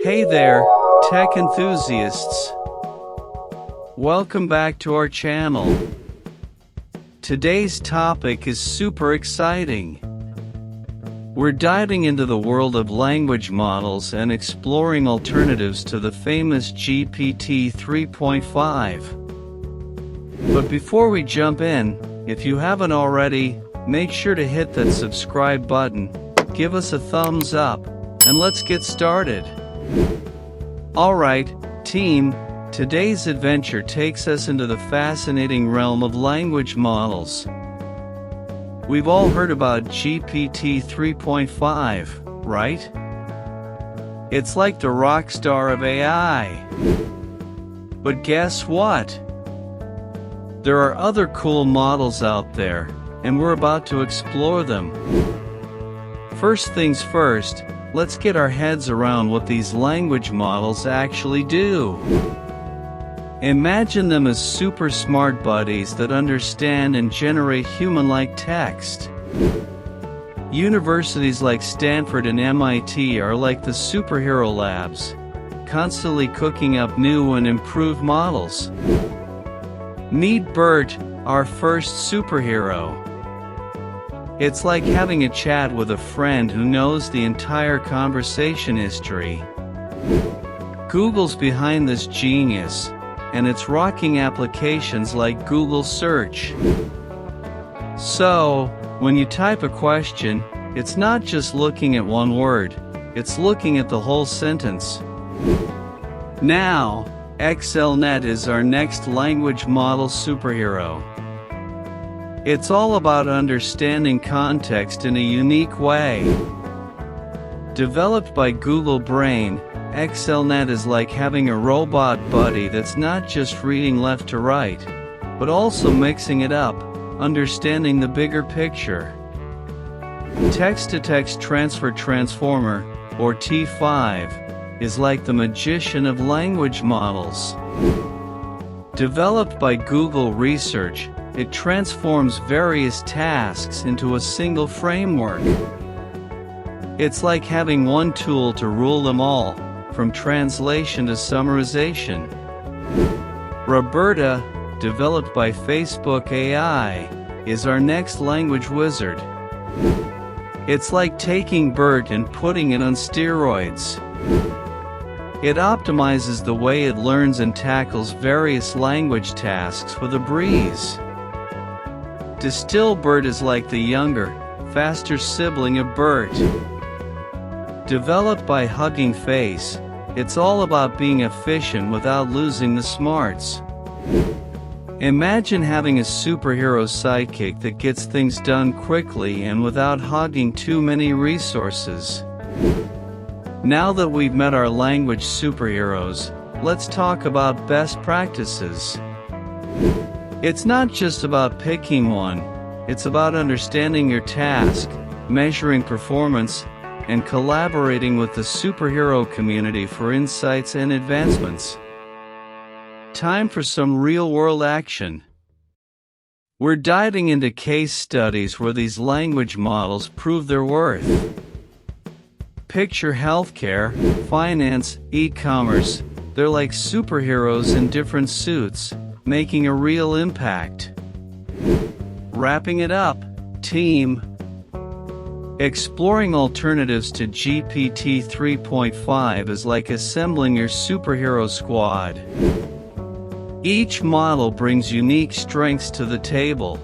Hey there, tech enthusiasts. Welcome back to our channel. Today's topic is super exciting. We're diving into the world of language models and exploring alternatives to the famous GPT 3.5. But before we jump in, if you haven't already, make sure to hit that subscribe button, give us a thumbs up, and let's get started. Alright, team, today's adventure takes us into the fascinating realm of language models. We've all heard about GPT 3.5, right? It's like the rock star of AI. But guess what? There are other cool models out there, and we're about to explore them. First things first, let's get our heads around what these language models actually do. Imagine them as super smart buddies that understand and generate human-like text. Universities like Stanford and MIT are like the superhero labs, constantly cooking up new and improved models. Meet BERT, our first superhero. It's like having a chat with a friend who knows the entire conversation history. Google's behind this genius, and it's rocking applications like Google Search. So, when you type a question, it's not just looking at one word, it's looking at the whole sentence. Now, XLNet is our next language model superhero. It's all about understanding context in a unique way. Developed by Google Brain, XLNet is like having a robot buddy that's not just reading left to right, but also mixing it up, understanding the bigger picture. Text-to-text transfer transformer, or T5, is like the magician of language models. Developed by Google Research, it transforms various tasks into a single framework. It's like having one tool to rule them all, from translation to summarization. Roberta, developed by Facebook AI, is our next language wizard. It's like taking BERT and putting it on steroids. It optimizes the way it learns and tackles various language tasks with a breeze. DistillBERT is like the younger, faster sibling of BERT. Developed by Hugging Face, it's all about being efficient without losing the smarts. Imagine having a superhero sidekick that gets things done quickly and without hogging too many resources. Now that we've met our language superheroes, let's talk about best practices. It's not just about picking one, it's about understanding your task, measuring performance, and collaborating with the superhero community for insights and advancements. Time for some real-world action. We're diving into case studies where these language models prove their worth. Picture healthcare, finance, e-commerce. They're like superheroes in different suits, making a real impact. Wrapping it up, team. Exploring alternatives to GPT 3.5 is like assembling your superhero squad. Each model brings unique strengths to the table.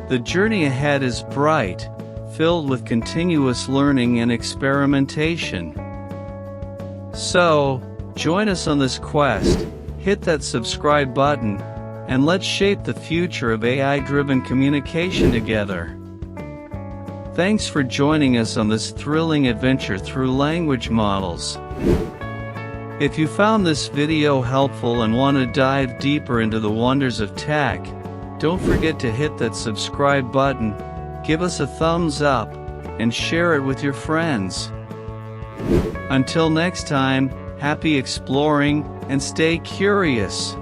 The journey ahead is bright, filled with continuous learning and experimentation. So, join us on this quest, hit that subscribe button, and let's shape the future of AI-driven communication together. Thanks for joining us on this thrilling adventure through language models. If you found this video helpful and want to dive deeper into the wonders of tech, don't forget to hit that subscribe button, give us a thumbs up, and share it with your friends. Until next time, happy exploring and stay curious.